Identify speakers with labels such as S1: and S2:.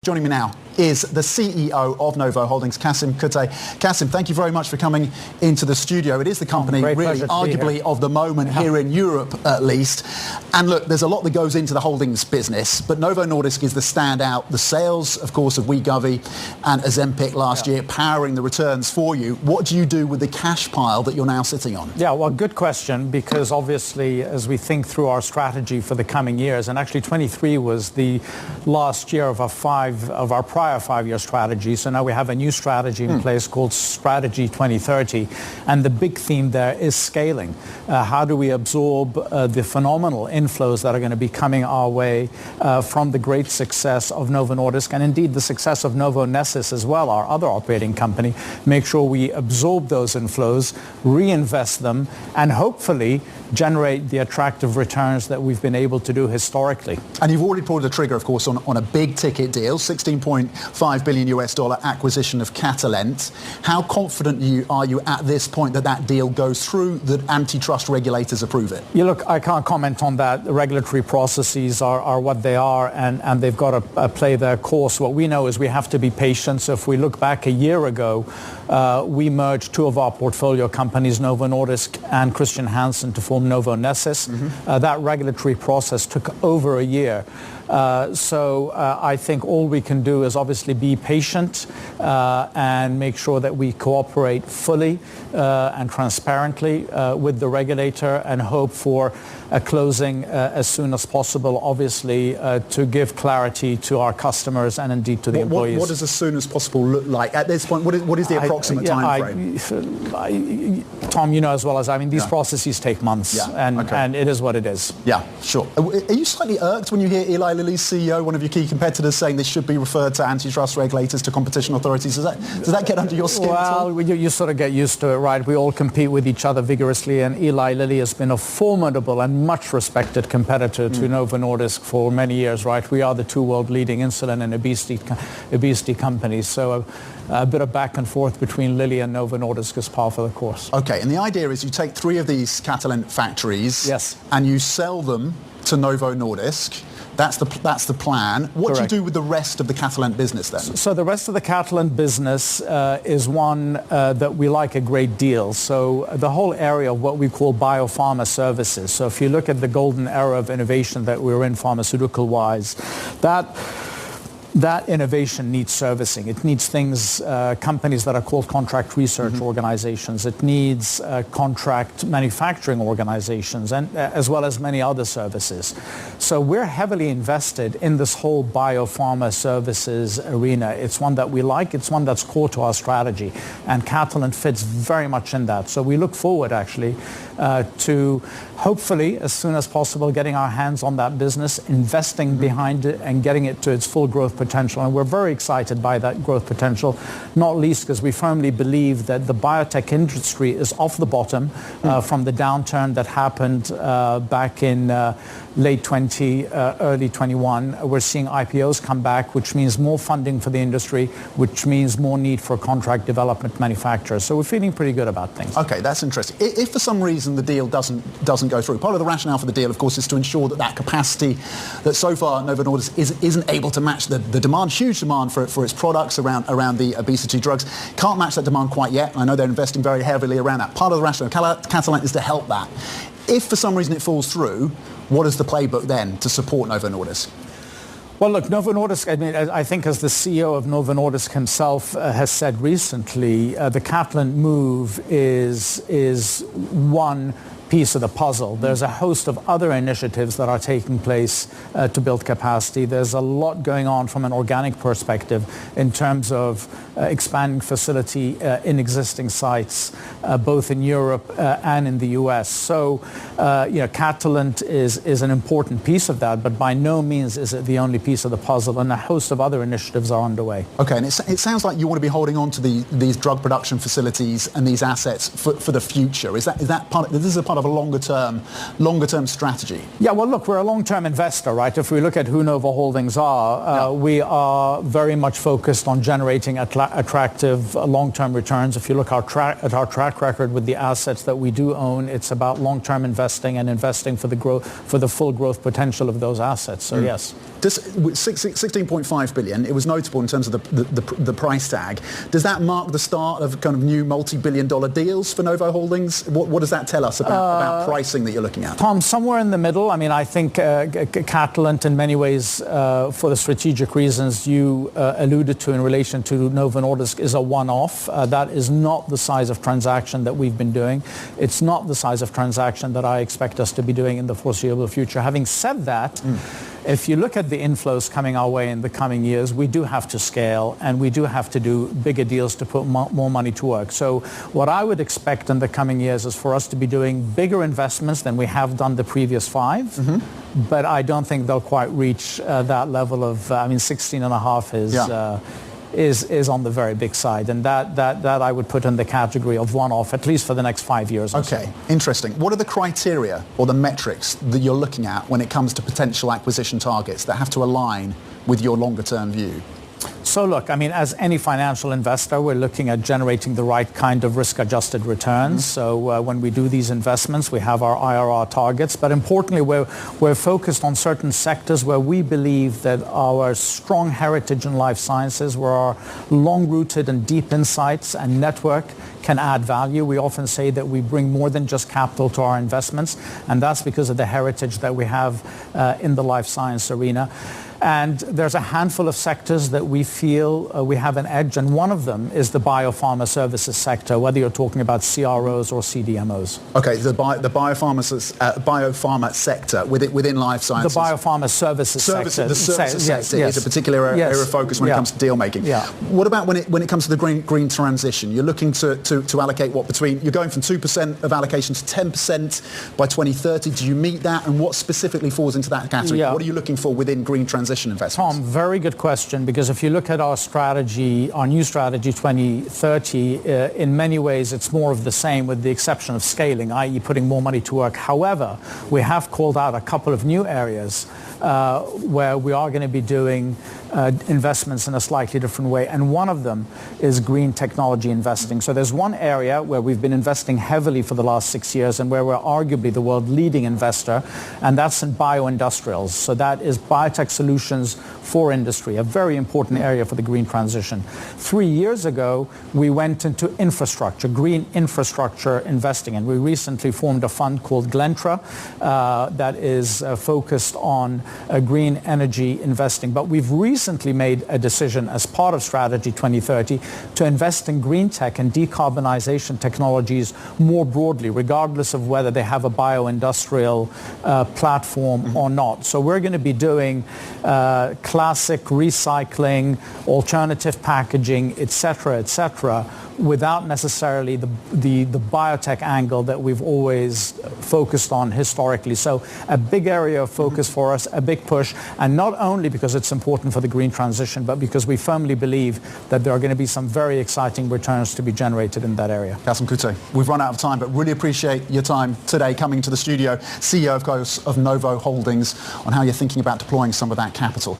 S1: Joining me now is the CEO of Novo Holdings, Kasim Kutay. Kasim, thank you very much for coming into the studio. It is the company really arguably of the moment here in Europe at least. And look, there's a lot that goes into the holdings business, but Novo Nordisk is the standout. The sales, of course, of Wegovy and Ozempic last year powering the returns for you. What do you do with the cash pile that you're now sitting on?
S2: Yeah, well, good question, because obviously as we think through our strategy for the coming years, and actually 23 was the last year of our prior 5-year strategy. So now we have a new strategy in place called Strategy 2030. And the big theme there is scaling. How do we absorb the phenomenal inflows that are going to be coming our way from the great success of Novo Nordisk and indeed the success of Novo Nordisk as well, our other operating company, make sure we absorb those inflows, reinvest them, and hopefully generate the attractive returns that we've been able to do historically.
S1: And you've already pulled the trigger, of course, on a big ticket deal, $16.5 billion acquisition of Catalent. How confident are you at this point that deal goes through, that antitrust regulators approve it?
S2: Yeah, look, I can't comment on that. The regulatory processes are what they are, and they've got to play their course. What we know is we have to be patient. So if we look back a year ago, we merged two of our portfolio companies, Novo Nordisk and Christian Hansen, to form Novo Nordisk. That regulatory process took over a year. So I think all we can do is obviously be patient and make sure that we cooperate fully and transparently with the regulator and hope for a closing as soon as possible, obviously, to give clarity to our customers and indeed to the employees.
S1: What does as soon as possible look like? At this point, what is the approximate time frame?
S2: Tom, you know as well as I mean, these processes take months, and it is what it is.
S1: Yeah, sure. Are you slightly irked when you hear Eli Lilly's CEO, one of your key competitors, saying this should be referred to antitrust regulators, to competition authorities? Does that get under your skin?
S2: Well, you sort of get used to it, right? We all compete with each other vigorously, and Eli Lilly has been a formidable and much respected competitor to Novo Nordisk for many years, right? We are the two world leading insulin and obesity companies. So a bit of back and forth between Lilly and Novo Nordisk is par for the course.
S1: Okay, and the idea is you take 3 of these Catalent factories and you sell them to Novo Nordisk. That's the plan. What do you do with the rest of the Catalent business then?
S2: So the rest of the Catalent business is one that we like a great deal. So the whole area of what we call biopharma services. So if you look at the golden era of innovation that we're in pharmaceutical-wise, that innovation needs servicing. It needs things, companies that are called contract research organizations. It needs contract manufacturing organizations, and as well as many other services. So we're heavily invested in this whole biopharma services arena. It's one that we like. It's one that's core to our strategy. And Catalent fits very much in that. So we look forward, actually, to hopefully, as soon as possible, getting our hands on that business, investing behind it, and getting it to its full growth potential. And we're very excited by that growth potential, not least because we firmly believe that the biotech industry is off the bottom from the downturn that happened back in late 20, early 21. We're seeing IPOs come back, which means more funding for the industry, which means more need for contract development manufacturers. So we're feeling pretty good about things.
S1: Okay, that's interesting. If for some reason the deal doesn't go through, part of the rationale for the deal, of course, is to ensure that capacity that so far Novo Nordisk isn't able to match the demand, huge demand for its products around the obesity drugs, can't match that demand quite yet. I know they're investing very heavily around that. Part of the rationale of Catalent is to help that. If for some reason it falls through, what is the playbook then to support Novo Nordisk?
S2: Well, look, Novo Nordisk, I mean, I think as the CEO of Novo Nordisk himself has said recently, the Catalent move is one piece of the puzzle. There's a host of other initiatives that are taking place to build capacity. There's a lot going on from an organic perspective in terms of expanding facility in existing sites, both in Europe and in the US. So, Catalent is an important piece of that, but by no means is it the only piece of the puzzle, and a host of other initiatives are underway.
S1: Okay, and it sounds like you want to be holding on to these drug production facilities and these assets for the future. Is that part? This is a part part of a longer term strategy?
S2: Yeah, well, look, we're a long-term investor, right? If we look at who Novo Holdings are, we are very much focused on generating attractive long-term returns. If you look at our track record with the assets that we do own, it's about long-term investing and investing for the full growth potential of those assets. So yes.
S1: 16.5 billion, it was notable in terms of the price tag. Does that mark the start of kind of new multi-billion-dollar deals for Novo Holdings? What does that tell us about pricing that you're looking at?
S2: Tom, somewhere in the middle. I mean, I think Catalent in many ways, for the strategic reasons you alluded to in relation to Novo Nordisk, is a one-off. That is not the size of transaction that we've been doing. It's not the size of transaction that I expect us to be doing in the foreseeable future. Having said that, if you look at the inflows coming our way in the coming years, we do have to scale and we do have to do bigger deals to put more money to work. So what I would expect in the coming years is for us to be doing bigger investments than we have done the previous 5. But I don't think they'll quite reach that level of, 16.5 is on the very big side, and that I would put in the category of one-off, at least for the next 5 years or so.
S1: Interesting. What are the criteria or the metrics that you're looking at when it comes to potential acquisition targets that have to align with your longer-term view?
S2: So look, I mean, as any financial investor, we're looking at generating the right kind of risk-adjusted returns. So when we do these investments, we have our IRR targets. But importantly, we're focused on certain sectors where we believe that our strong heritage in life sciences, where our long-rooted and deep insights and network can add value. We often say that we bring more than just capital to our investments, and that's because of the heritage that we have in the life science arena. And there's a handful of sectors that we feel we have an edge, and one of them is the biopharma services sector, whether you're talking about CROs or CDMOs.
S1: Okay, the biopharma sector within life sciences.
S2: The biopharma services sector.
S1: The services sector is a particular area of focus when it comes to deal making. What about when it comes to the green transition? You're looking to allocate you're going from 2% of allocation to 10% by 2030. Do you meet that, and what specifically falls into that category? What are you looking for within green transition investments?
S2: Tom, very good question, because if you look at our strategy, our new strategy 2030, in many ways it's more of the same with the exception of scaling, i.e. putting more money to work. However, we have called out a couple of new areas where we are going to be doing investments in a slightly different way, and one of them is green technology investing. So there's one area where we've been investing heavily for the last 6 years and where we're arguably the world leading investor, and that's in bioindustrials. So that is biotech solutions for industry, a very important area for the green transition. 3 years ago, we went into infrastructure, green infrastructure investing, and we recently formed a fund called Glentra that is focused on green energy investing. But we've recently made a decision as part of Strategy 2030 to invest in green tech and decarbonization technologies more broadly, regardless of whether they have a bioindustrial platform or not. So we're going to be doing classic recycling, alternative packaging, et cetera, without necessarily the biotech angle that we've always focused on historically. So a big area of focus for us, a big push, and not only because it's important for the green transition, but because we firmly believe that there are going to be some very exciting returns to be generated in that area.
S1: Kasim Kutay, we've run out of time, but really appreciate your time today coming to the studio, CEO, of course, of Novo Holdings, on how you're thinking about deploying some of that capital.